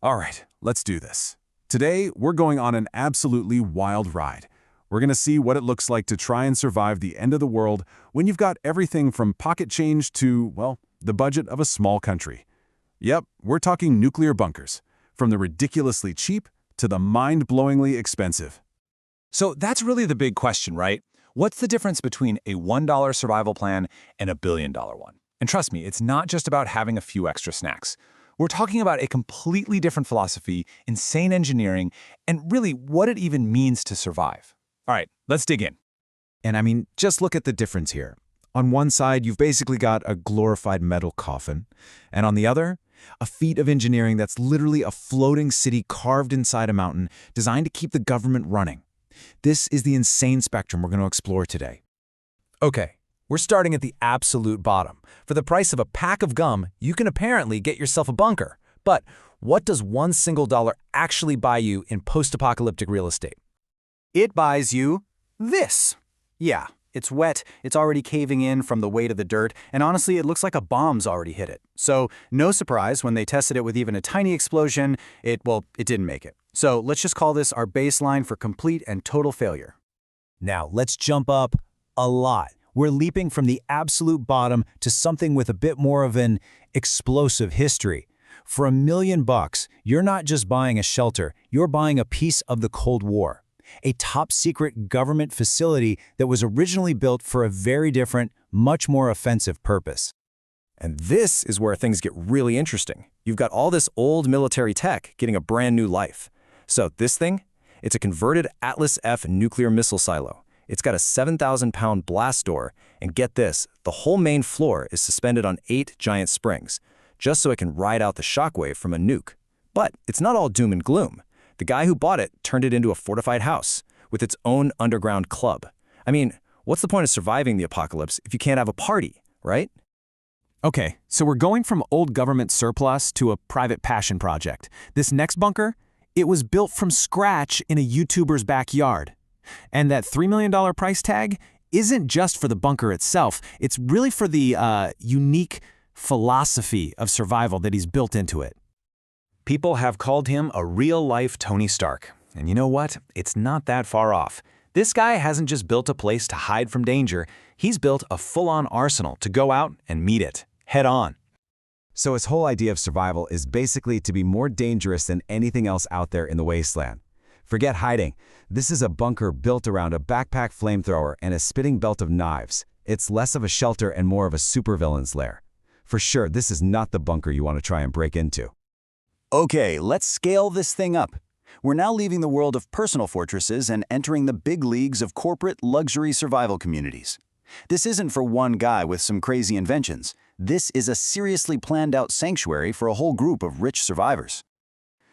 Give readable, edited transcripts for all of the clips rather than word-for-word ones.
All right, let's do this. Today, we're going on an absolutely wild ride. We're going to see what it looks like to try and survive the end of the world when you've got everything from pocket change to, well, the budget of a small country. Yep, we're talking nuclear bunkers, from the ridiculously cheap to the mind-blowingly expensive. So that's really the big question, right? What's the difference between a $1 survival plan and a $1 billion one? And trust me, it's not just about having a few extra snacks. We're talking about a completely different philosophy, insane engineering, and really what it even means to survive. All right, let's dig in. And I mean, just look at the difference here. On one side, you've basically got a glorified metal coffin, and on the other, a feat of engineering that's literally a floating city carved inside a mountain designed to keep the government running. This is the insane spectrum we're going to explore today. Okay, we're starting at the absolute bottom. For the price of a pack of gum, you can apparently get yourself a bunker. But what does one single dollar actually buy you in post-apocalyptic real estate? It buys you this. Yeah, it's wet, it's already caving in from the weight of the dirt, and honestly, it looks like a bomb's already hit it. So, no surprise when they tested it with even a tiny explosion, it didn't make it. So, let's just call this our baseline for complete and total failure. Now, let's jump up a lot. We're leaping from the absolute bottom to something with a bit more of an explosive history. For $1 million, you're not just buying a shelter, you're buying a piece of the Cold War. A top-secret government facility that was originally built for a very different, much more offensive purpose. And this is where things get really interesting. You've got all this old military tech getting a brand new life. So this thing, it's a converted Atlas F nuclear missile silo. It's got a 7,000-pound blast door, and get this, the whole main floor is suspended on 8 giant springs, just so it can ride out the shockwave from a nuke. But it's not all doom and gloom. The guy who bought it turned it into a fortified house with its own underground club. I mean, what's the point of surviving the apocalypse if you can't have a party, right? Okay, so we're going from old government surplus to a private passion project. This next bunker, it was built from scratch in a YouTuber's backyard. And that $3 million price tag isn't just for the bunker itself, it's really for the unique philosophy of survival that he's built into it. People have called him a real-life Tony Stark. And you know what? It's not that far off. This guy hasn't just built a place to hide from danger, he's built a full-on arsenal to go out and meet it, head-on. So his whole idea of survival is basically to be more dangerous than anything else out there in the wasteland. Forget hiding. This is a bunker built around a backpack flamethrower and a spitting belt of knives. It's less of a shelter and more of a supervillain's lair. For sure, this is not the bunker you want to try and break into. Okay, let's scale this thing up. We're now leaving the world of personal fortresses and entering the big leagues of corporate luxury survival communities. This isn't for one guy with some crazy inventions. This is a seriously planned out sanctuary for a whole group of rich survivors.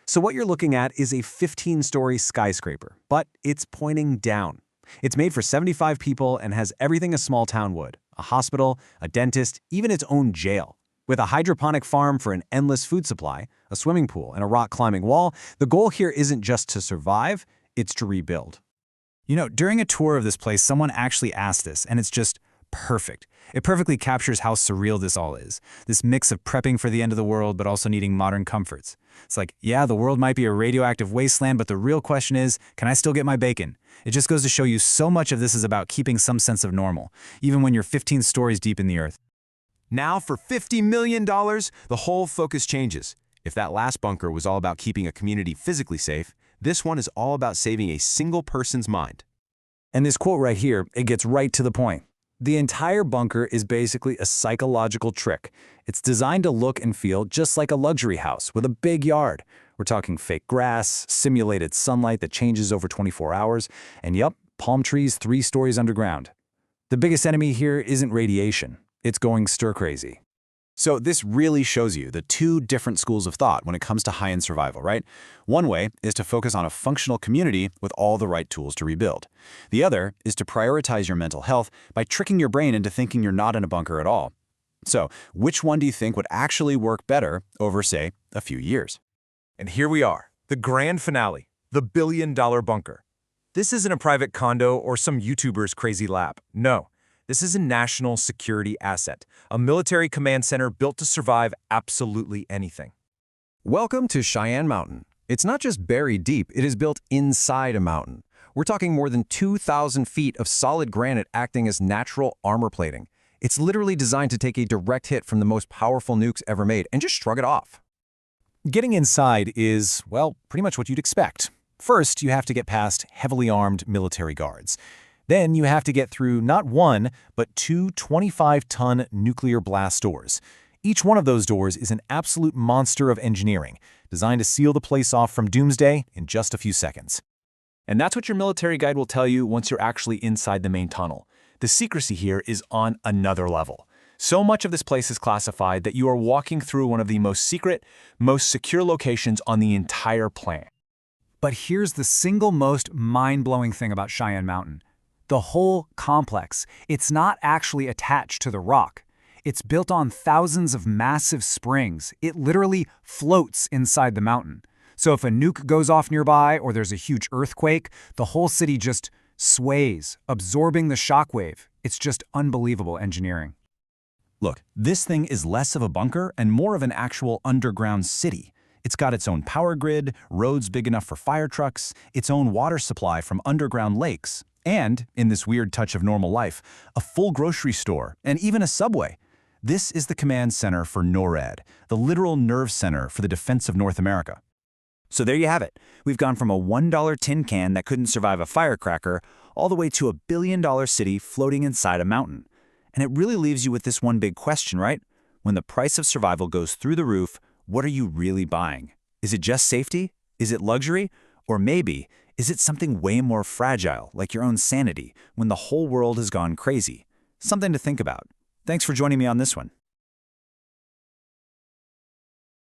So what you're looking at is a 15-story skyscraper, but it's pointing down. It's made for 75 people and has everything a small town would: a hospital, a dentist, even its own jail. With a hydroponic farm for an endless food supply, a swimming pool, and a rock-climbing wall, the goal here isn't just to survive, it's to rebuild. You know, during a tour of this place, someone actually asked this, and it's just perfect. It perfectly captures how surreal this all is. This mix of prepping for the end of the world, but also needing modern comforts. It's like, yeah, the world might be a radioactive wasteland, but the real question is, can I still get my bacon? It just goes to show you so much of this is about keeping some sense of normal, even when you're 15 stories deep in the earth. Now, for $50 million, the whole focus changes. If that last bunker was all about keeping a community physically safe, this one is all about saving a single person's mind. And this quote right here, it gets right to the point. The entire bunker is basically a psychological trick. It's designed to look and feel just like a luxury house with a big yard. We're talking fake grass, simulated sunlight that changes over 24 hours, and yup, palm trees 3 stories underground. The biggest enemy here isn't radiation. It's going stir-crazy. So this really shows you the 2 different schools of thought when it comes to high-end survival, right? One way is to focus on a functional community with all the right tools to rebuild. The other is to prioritize your mental health by tricking your brain into thinking you're not in a bunker at all. So which one do you think would actually work better over, say, a few years? And here we are, the grand finale, the billion-dollar bunker. This isn't a private condo or some YouTuber's crazy lab. No. This is a national security asset, a military command center built to survive absolutely anything. Welcome to Cheyenne Mountain. It's not just buried deep, it is built inside a mountain. We're talking more than 2,000 feet of solid granite acting as natural armor plating. It's literally designed to take a direct hit from the most powerful nukes ever made and just shrug it off. Getting inside is, well, pretty much what you'd expect. First, you have to get past heavily armed military guards. Then you have to get through not one, but two 25-ton nuclear blast doors. Each one of those doors is an absolute monster of engineering, designed to seal the place off from doomsday in just a few seconds. And that's what your military guide will tell you once you're actually inside the main tunnel. The secrecy here is on another level. So much of this place is classified that you are walking through one of the most secret, most secure locations on the entire planet. But here's the single most mind-blowing thing about Cheyenne Mountain. The whole complex, it's not actually attached to the rock. It's built on thousands of massive springs. It literally floats inside the mountain. So if a nuke goes off nearby or there's a huge earthquake, the whole city just sways, absorbing the shockwave. It's just unbelievable engineering. Look, this thing is less of a bunker and more of an actual underground city. It's got its own power grid, roads big enough for fire trucks, its own water supply from underground lakes, and, in this weird touch of normal life, a full grocery store and even a subway. This is the command center for NORAD, the literal nerve center for the defense of North America. So there you have it. We've gone from a $1 tin can that couldn't survive a firecracker all the way to a billion-dollar city floating inside a mountain. And it really leaves you with this one big question, right? When the price of survival goes through the roof, what are you really buying? Is it just safety? Is it luxury? Or maybe, is it something way more fragile, like your own sanity, when the whole world has gone crazy? Something to think about. Thanks for joining me on this one.